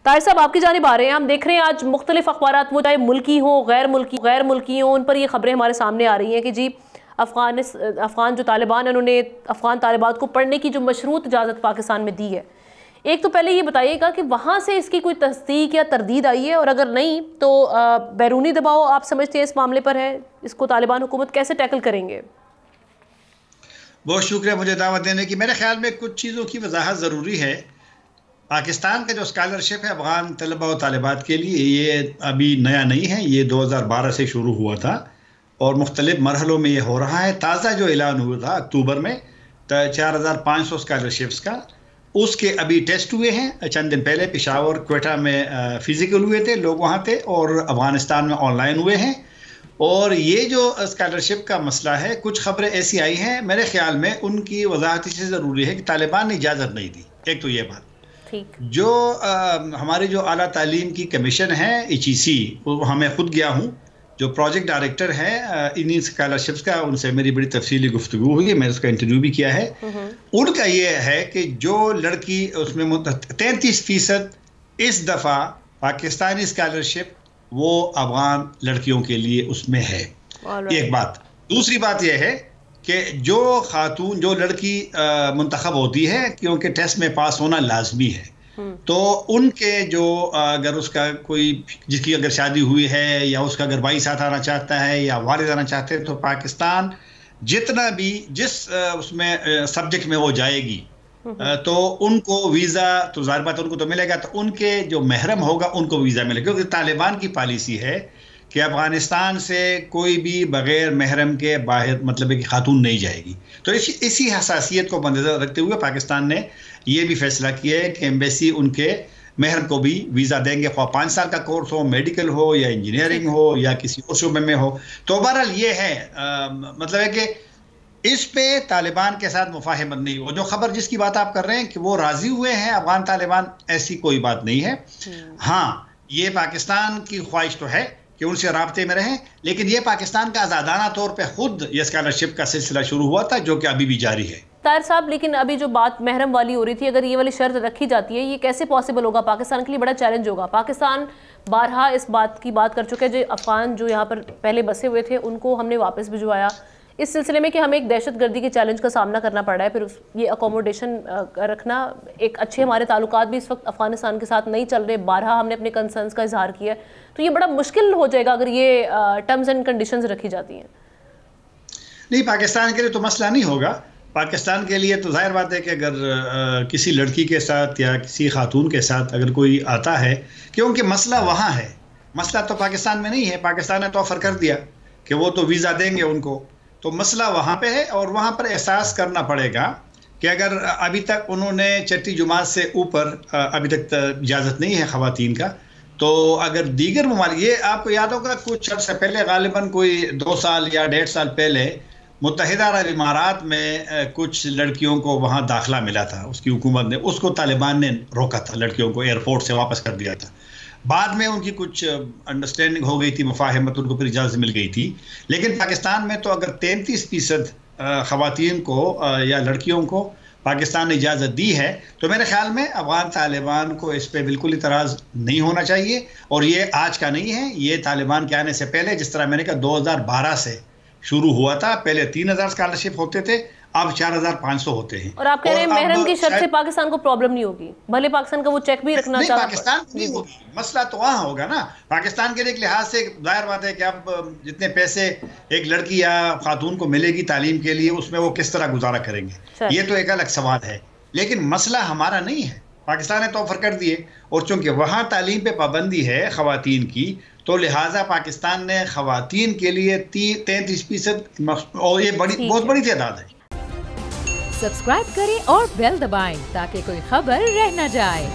طاہر صاحب آپ کی جانب آ رہے ہیں. ہم دیکھ رہے ہیں آج مختلف اخبارات وہ چاہے ملکی ہوں غیر ملکی ہوں ان پر یہ خبریں ہمارے سامنے آ رہی ہیں کہ جی افغان جو طالبان ہیں انہوں نے افغان طالبات کو پڑھنے کی جو مشروط اجازت پاکستان میں دی ہے. ایک تو پہلے یہ بتائیے گا کہ وہاں سے اس کی کوئی تصدیق یا تردید آئی ہے، اور اگر نہیں تو بیرونی دباؤ آپ سمجھتے ہیں اس معاملے پر ہے، اس کو طالبان حکومت کیسے ٹیکل کریں گے؟ بہت شکریہ مجھے دعوت دینے کی. میرے خیال میں کچھ چیزوں کی وضاحت ضروری ہے. پاکستان کا جو اسکالرشپ ہے افغان طلباء و طالبات کے لیے یہ ابھی نیا نہیں ہے، یہ 2012 سے شروع ہوا تھا اور مختلف مرحلوں میں یہ ہو رہا ہے. تازہ جو اعلان ہوا تھا اکتوبر میں 4500 اسکالرشپس کا، اس کے ابھی ٹیسٹ ہوئے ہیں. چند دن پہلے پشاور کوئٹہ میں فزیکل ہوئے تھے، لوگ وہاں تھے، اور افغانستان میں آن لائن ہوئے ہیں. اور یہ جو اسکالرشپ کا مسئلہ ہے، کچھ خبریں ایسی آئی ہیں میرے خیال میں ان کی وضاحت اس سے ضروری ہے کہ طالبان نے اجازت نہیں دی. ایک تو یہ بات جو ہماری جو اعلیٰ تعلیم کی کمیشن ہے EEC، وہ میں خود گیا ہوں، جو پروجیکٹ ڈائریکٹر ہے انہی اسکالرشپس کا، ان سے میری بڑی تفصیلی گفتگو ہوئی ہے، میں نے اس کا انٹرویو بھی کیا ہے. ان کا یہ ہے کہ جو لڑکی اس میں 33% اس دفعہ پاکستانی اسکالرشپ وہ افغان لڑکیوں کے لیے اس میں ہے. ایک بات. دوسری بات یہ ہے کہ جو خاتون جو لڑکی منتخب ہوتی ہے کیونکہ ٹیسٹ میں پاس ہونا لازمی ہے، تو ان کے جو اگر اس کا کوئی جس کی اگر شادی ہوئی ہے یا اس کا اگر بھائی ساتھ آنا چاہتا ہے یا والد آنا چاہتے ہیں، تو پاکستان جتنا بھی جس اس میں سبجیکٹ میں وہ جائے گی تو ان کو ویزا تو ظاہر بات ان کو تو ملے گا، تو ان کے جو محرم ہوگا ان کو ویزا ملے گا. کیونکہ طالبان کی پالیسی ہے کہ افغانستان سے کوئی بھی بغیر محرم کے باہر مطلب ہے کہ خاتون نہیں جائے گی. تو اسی حساسیت کو مدنظر رکھتے ہوئے پاکستان نے یہ بھی فیصلہ کیا ہے کہ ایمبیسی ان کے محرم کو بھی ویزا دیں گے، خواہ 5 سال کا کورس ہو، میڈیکل ہو یا انجینئرنگ ہو یا کسی اور شعبے میں ہو. تو بہرحال یہ ہے مطلب ہے کہ اس پہ طالبان کے ساتھ مفاہمت نہیں ہو. جو خبر جس کی بات آپ کر رہے ہیں کہ وہ راضی ہوئے ہیں افغان طالبان، ایسی کوئی بات نہیں ہے. ہاں یہ پاکستان کی خواہش تو ہے کہ ان سے رابطے میں رہیں، لیکن یہ پاکستان کا آزادانہ طور پہ خود یہ اسکالرشپ کا سلسلہ شروع ہوا تھا جو کہ ابھی بھی جاری ہے. طاہر صاحب لیکن ابھی جو بات محرم والی ہو رہی تھی، اگر یہ والی شرط رکھی جاتی ہے، یہ کیسے پاسبل ہوگا؟ پاکستان کے لیے بڑا چیلنج ہوگا. پاکستان بارہا اس بات کی بات کر چکے جو افغان جو یہاں پر پہلے بسے ہوئے تھے ان کو ہم نے واپس بھجوایا، اس سلسلے میں کہ ہمیں ایک دہشت گردی کے چیلنج کا سامنا کرنا پڑ رہا ہے. پھر یہ اکوموڈیشن رکھنا ایک اچھے ہمارے تعلقات بھی اس وقت افغانستان کے ساتھ نہیں چل رہے، بارہا ہم نے اپنے کنسرنز کا اظہار کیا ہے. تو یہ بڑا مشکل ہو جائے گا اگر یہ ٹرمز اینڈ کنڈیشنز رکھی جاتی ہیں. نہیں، پاکستان کے لیے تو مسئلہ نہیں ہوگا. پاکستان کے لیے تو ظاہر بات ہے کہ اگر کسی لڑکی کے ساتھ یا کسی خاتون کے ساتھ اگر کوئی آتا ہے، کیونکہ مسئلہ وہاں ہے، مسئلہ تو پاکستان میں نہیں ہے. پاکستان نے تو آفر کر دیا کہ وہ تو ویزا دیں گے ان کو، تو مسئلہ وہاں پہ ہے. اور وہاں پر احساس کرنا پڑے گا کہ اگر ابھی تک انہوں نے چھٹی جماعت سے اوپر ابھی تک اجازت نہیں ہے خواتین کا، تو اگر دیگر ممالک، یہ آپ کو یاد ہوگا کچھ عرصہ پہلے غالباً کوئی 2 سال یا 1.5 سال پہلے متحدہ عرب امارات میں کچھ لڑکیوں کو وہاں داخلہ ملا تھا، اس کی حکومت نے اس کو طالبان نے روکا تھا، لڑکیوں کو ایئرپورٹ سے واپس کر دیا تھا. بعد میں ان کی کچھ انڈرسٹینڈنگ ہو گئی تھی، مفاہمت، ان کو پھر اجازت مل گئی تھی. لیکن پاکستان میں تو اگر 33% خواتین کو یا لڑکیوں کو پاکستان نے اجازت دی ہے، تو میرے خیال میں افغان طالبان کو اس پہ بالکل اعتراض نہیں ہونا چاہیے. اور یہ آج کا نہیں ہے، یہ طالبان کے آنے سے پہلے، جس طرح میں نے کہا 2012 سے شروع ہوا تھا. پہلے 3000 اسکالرشپ ہوتے تھے، اب 4500 ہوتے ہیں. اور آپ کہہ رہے ہیں محرم کی شرط سے پاکستان کو پرابلم نہیں ہوگی، بھلے پاکستان کا وہ چیک بھی رکھنا چاہتا ہے. پاکستان نہیں ہوگی، مسئلہ تو وہاں ہوگا نا. پاکستان کے ایک لحاظ سے ظاہر بات ہے کہ اب جتنے پیسے ایک لڑکی یا خاتون کو ملے گی تعلیم کے لیے، اس میں وہ کس طرح گزارا کریں گے، یہ تو ایک الگ سوال ہے. لیکن مسئلہ ہمارا نہیں ہے. پاکستان نے تو آفر کر دیے، اور چونکہ وہاں تعلیم پہ پابندی ہے خواتین کی، تو لہٰذا پاکستان نے خواتین کے لیے 33%، اور یہ بہت بڑی تعداد ہے. سبسکرائب کریں اور بیل دبائیں تاکہ کوئی خبر رہ نہ جائے.